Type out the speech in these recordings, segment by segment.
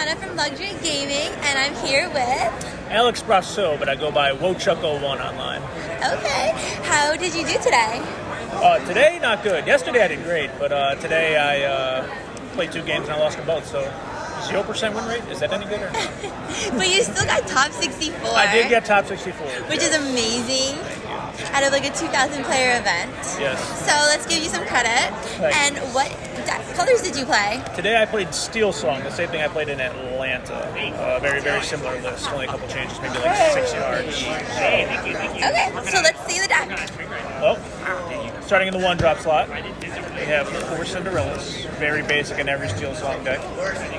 Luxcana from Luxury Gaming, and I'm here with... Alex Brosseau, but I go by Wochuck01 online. Okay. How did you do today? Today, not good. Yesterday I did great, but today I played 2 games and I lost them both, so 0% win rate? Is that any good or not? But you still got top 64. I did get top 64. Which is amazing. Out of like a 2,000 player event. Yes. So let's give you some credit. Thanks. And what colors did you play? Today I played Steel Song, the same thing I played in Atlanta. Very, very similar list. Only a couple changes, maybe like 6 yards. Okay, so let's see the deck. Well, starting in the 1-drop slot, we have 4 Cinderellas. Very basic in every Steel Song deck.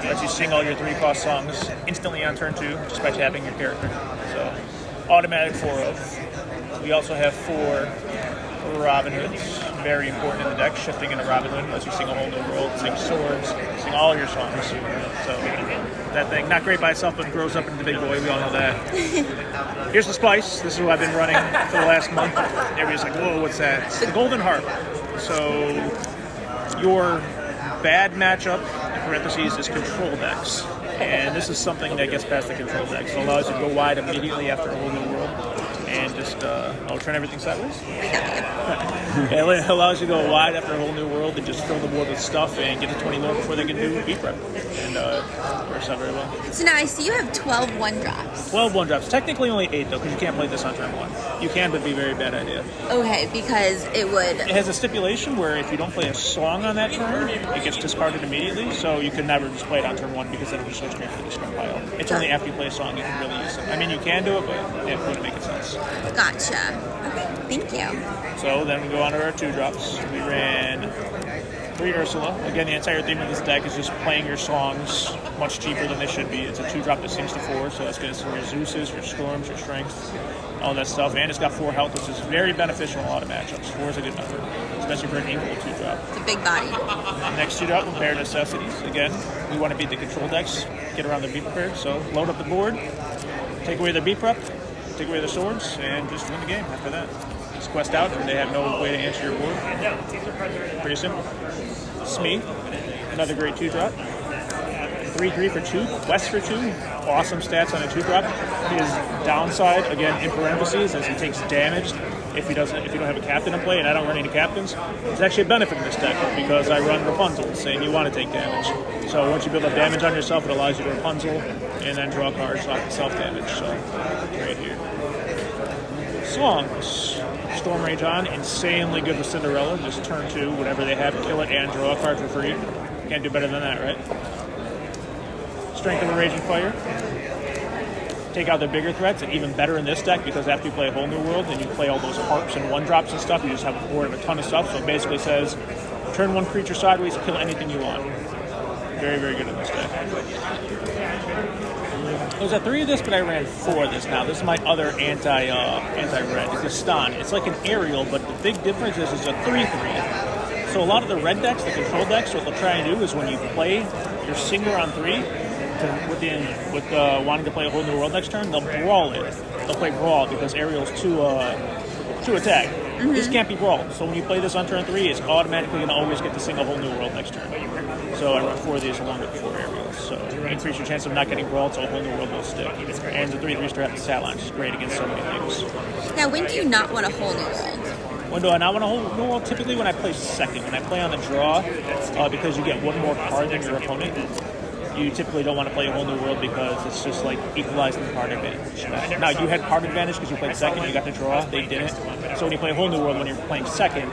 Lets you sing all your 3-cost songs instantly on turn 2 just by tapping your character. So, automatic 4 of. We also have 4 Robin Hoods. Very important in the deck. Shifting into Robin Hood lets you sing a whole new world, sing swords, sing all your songs. So that thing, not great by itself, but grows up into the big boy. We all know that. Here's the Spice. This is what I've been running for the last month. Everybody's like, whoa, what's that? It's the Golden Harp. So your bad matchup, in parentheses, is control decks. And this is something that gets past the control decks. It allows you to go wide immediately after a whole new world. And just, I'll turn everything sideways. It allows you to go wide after a whole new world and just fill the board with stuff and get to 20 more before they can do beat prep. And works out very well. So now I see you have 12 1-drops. 12 1-drops. Technically only 8 though, because you can't play this on turn 1. You can, but it'd be a very bad idea. Okay, because it would... It has a stipulation where if you don't play a song on that turn, it gets discarded immediately, so you can never just play it on turn 1 because then it just goes straight to the discard pile. It's only after you play a song you can really use it. I mean, you can do it, but it wouldn't make sense. Gotcha. Okay, thank you. So then we go on to our 2-drops. We ran 3 Ursula. Again, the entire theme of this deck is just playing your songs much cheaper than they should be. It's a 2-drop that sings to 4, so that's good for your Zeuses, your Storms, your Strengths, all that stuff. And it's got 4 health, which is very beneficial in a lot of matchups. 4 is a good number, especially for an equal 2-drop. It's a big body. Next 2-drop with Bare Necessities. Again, we want to beat the control decks, get around the beat prepared, so load up the board, take away their beat prep, take away the swords, and just win the game after that. Just quest out, and they have no way to answer your board. Pretty simple. Smee, another great 2-drop. 3/3 for 2, quest for 2. Awesome stats on a 2-drop. His downside, again, in parentheses, is he takes damage if you don't have a captain in play, and I don't run any captains. It's actually a benefit in this deck because I run Rapunzels, and you want to take damage. So once you build up damage on yourself, it allows you to Rapunzel and then draw cards off the self-damage. So right here. Songs. Storm Rage on, insanely good with Cinderella. Just turn 2, whatever they have, kill it and draw a card for free. Can't do better than that, right? Strength of a Raging Fire. Take out the bigger threats, and even better in this deck because after you play a whole new world and you play all those harps and 1-drops and stuff, you just have a board of a ton of stuff. So it basically says, turn 1 creature sideways, kill anything you want. Very, very good in this deck. There's a 3 of this, but I ran 4 of this now. This is my other anti-red. It's Gaston. It's like an aerial, but the big difference is it's a 3/3. So a lot of the red decks, the control decks, what they'll try and do is when you play your singer on 3, with wanting to play a whole new world next turn, they'll brawl it. They'll play brawl because aerial's to attack. Mm-hmm. This can't be brawled. So when you play this on turn 3, it's automatically going to always get to sing a whole new world next turn. So I run 4 of these along with 4 aerials. So increase your chance of not getting brawled, so a whole new world will stick. And the 3/3 strat the stat line is great against so many things. Now, when do you not want a whole new world? When do I not want a whole new world? Typically when I play second. When I play on the draw, because you get 1 more card than your opponent, you typically don't want to play a whole new world because it's just like equalizing the card advantage. Now, you had card advantage because you played second, you got to draw, they didn't. So when you play a whole new world, when you're playing second,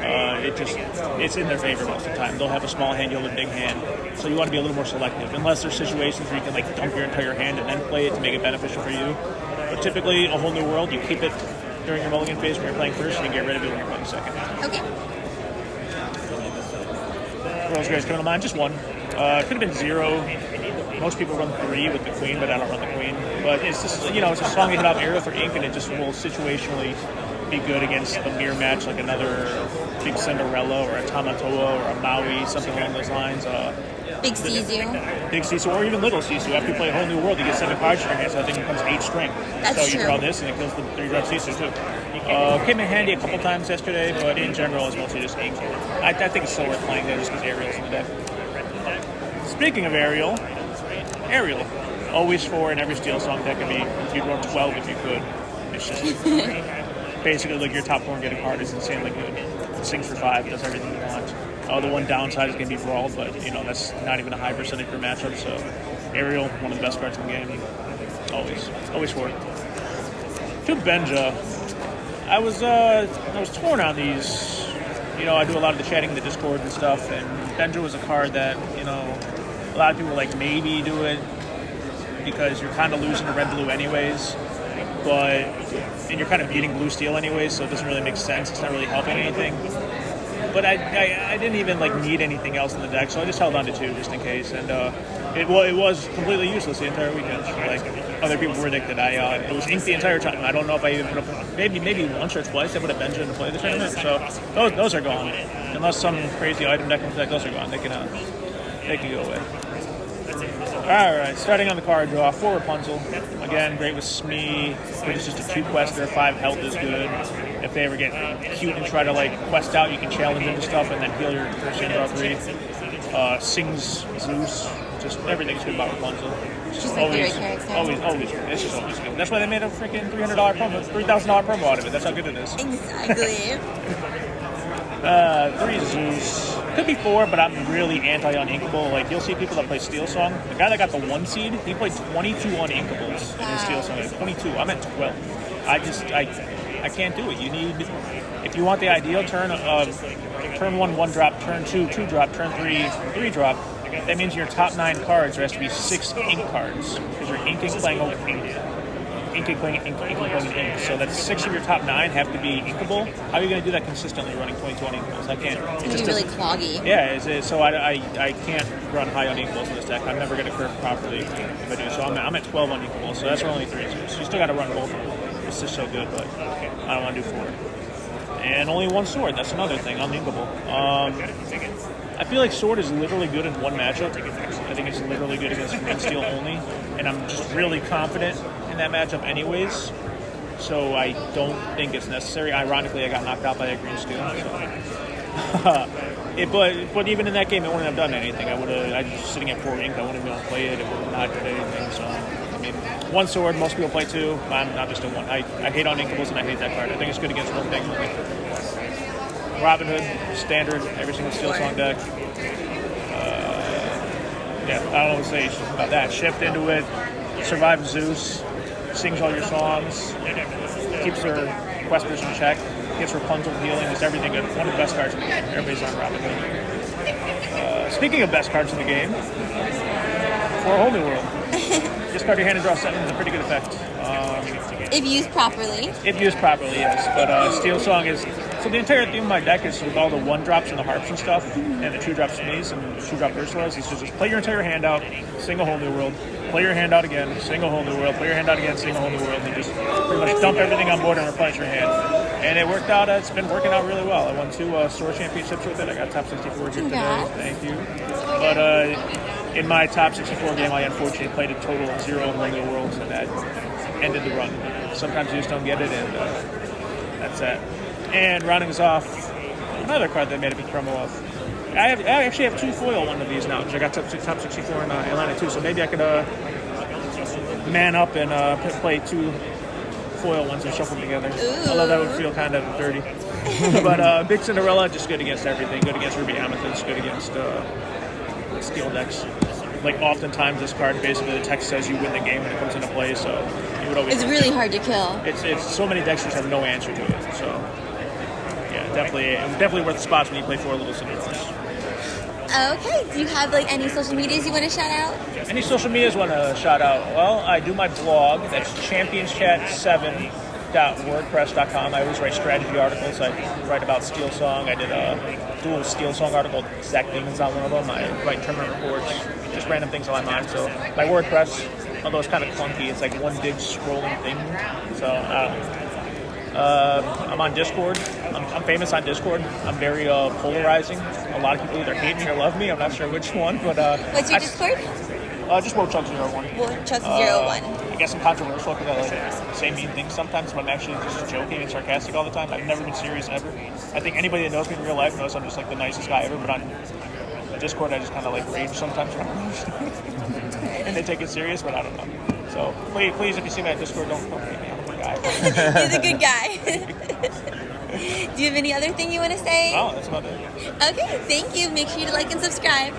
it's in their favor most of the time. They'll have a small hand, you'll have a big hand. So you want to be a little more selective, unless there's situations where you can like dump your entire hand and then play it to make it beneficial for you. But typically, a whole new world, you keep it during your mulligan phase when you're playing first, and you get rid of it when you're playing second. Okay. Rose Grace coming to mind, just 1. Could have been 0. Most people run 3 with the queen, but I don't run the queen. But it's just, it's a song you hit off aerial for ink, and it just will situationally be good against a mirror match like another big Cinderella or a Tamatoa or a Maui, something along those lines. Big Sisu. Big Sisu, or even Little Sisu. After you play a whole new world, you get 7 cards in your hand, so I think it becomes 8 strength. That's so true. You draw this, and it kills the 3-drop Sisu, too. Came in handy a couple times yesterday, but in general, it's mostly just ink. I think it's still worth playing there just because Ariel's in the deck. Speaking of Ariel, Ariel. Always 4 in every Steel Song deck. You'd run 12 if you could. It's just basically like your top 4 getting card is insanely good. It sings for 5, does everything you want. The one downside is going to be Brawl, but that's not even a high percentage per matchup. So Ariel, one of the best cards in the game. Always 4. To Benja, I was torn on these. I do a lot of the chatting in the Discord and stuff, and Benja was a card that a lot of people like maybe do it because you're kind of losing to red blue anyways, and you're kind of beating blue steel anyways, so it doesn't really make sense. It's not really helping anything. But I didn't even need anything else in the deck, so I just held on to 2 just in case, and it was completely useless the entire weekend. Other people predicted, it was ink the entire time. I don't know if I even put up maybe once or twice I put a Benja to play the tournament. So those are gone, unless some crazy item deck comes back. Those are gone. They can go away. All right, starting on the card draw, 4 Rapunzel. Again, great with Smee. It's just a 2 quester. 5 health is good. If they ever get cute and try to quest out, you can challenge into stuff and then heal your person draw 3. Sings Zeus. Just everything's good about Rapunzel. She's my favorite character. Always. It's just always good. That's why they made a freaking $300 promo, $3,000 promo out of it. That's how good it is. Exactly. 3 Zeus. Could be 4, but I'm really anti-uninkable. You'll see people that play Steel Song. The guy that got the 1 seed, he played 22 uninkables in his Steel Song. 22. I'm at 12. I can't do it. You need, if you want the ideal turn of turn 1 drop, turn 2 drop, turn 3 drop. That means your top 9 cards, there has to be 6 ink cards because you're inking, playing over ink. Inking, playing ink. So that's 6 of your top 9 have to be inkable. How are you going to do that consistently running 22 uninkables? I can't. It's just really cloggy. Yeah, so I can't run high uninkables in this deck. I'm never going to curve properly if I do. So I'm at 12 uninkables, so that's only 3 Zeus. So you still got to run both of them. It's just so good, but I don't want to do 4. And only 1 sword. That's another thing. Uninkable. I feel like Sword is literally good in one matchup. I think it's literally good against Green Steel only, and I'm just really confident in that matchup anyways, so I don't think it's necessary. Ironically, I got knocked out by a Green Steel. So. But even in that game, it wouldn't have done anything. I was just sitting at 4 ink. I wouldn't have been able to play it. It would have not done anything. So, 1 sword, most people play 2. I'm just a 1. I hate uninkables, and I hate that card. I think it's good against one thing only. Robin Hood, standard, every single Steel Song deck. I don't know what to say about that. Shift into it, survive Zeus, sings all your songs, keeps her questers in check, gets Rapunzel healing, just everything good. One of the best cards in the game. Everybody's on Robin Hood. Speaking of best cards in the game, for a whole new world. Discard your hand and draw 7 is a pretty good effect. If used properly. If used properly, yes. But Steel Song is... So the entire theme of my deck is with all the 1-drops and the harps and stuff, and the 2-drop Sneeze and the 2-drop Ursulas, is to just play your entire hand out, sing a whole new world, play your hand out again, sing a whole new world, play your hand out again, sing a whole new world, and just pretty much dump everything on board and replenish your hand. And it worked out, it's been working out really well. I won 2 store championships with it. I got top 64 here today. Thank you. But in my top 64 game, I unfortunately played a total of 0 in regular worlds, and that ended the run. Sometimes you just don't get it, and that's that. And rounding us off, another card that made a big promo of. I actually have 2 foil one of these now, because I got top 64 in Atlanta too, so maybe I could man up and play 2 foil ones and shuffle them together. Ooh. Although that would feel kind of dirty. But Big Cinderella, just good against everything. Good against Ruby Amethyst, good against steel decks. Oftentimes this card, basically the text says you win the game when it comes into play, so you would always... It's really hard to kill. It's so many decks just have no answer to it, so... Definitely worth the spots when you play 4 little Cinderellas. Okay. Do you have any social medias you want to shout out? Any social medias want to shout out? Well, I do my blog. That's championschat7.wordpress.com. I always write strategy articles. I write about Steel Song. I did a dual Steel Song article. Zach Damon's on one of them. I write tournament reports, just random things on my mind. So my WordPress, although it's kind of clunky, it's one big scrolling thing. So I don't know. I'm on Discord. I'm famous on Discord. I'm very polarizing. A lot of people either hate me or love me. I'm not sure which one, but what's your Discord? Just WarChuck01. WarChuck01. I guess I'm controversial because I say mean things sometimes, but I'm actually just joking and sarcastic all the time. I've never been serious ever. I think anybody that knows me in real life knows I'm just the nicest guy ever, but The Discord, I just kind of like rage sometimes. And they take it serious, but I don't know. So please, if you see me at Discord, don't hate me. I'm a good guy. He's a good guy. Do you have any other thing you want to say? No, that's about it. Okay, thank you. Make sure you like and subscribe.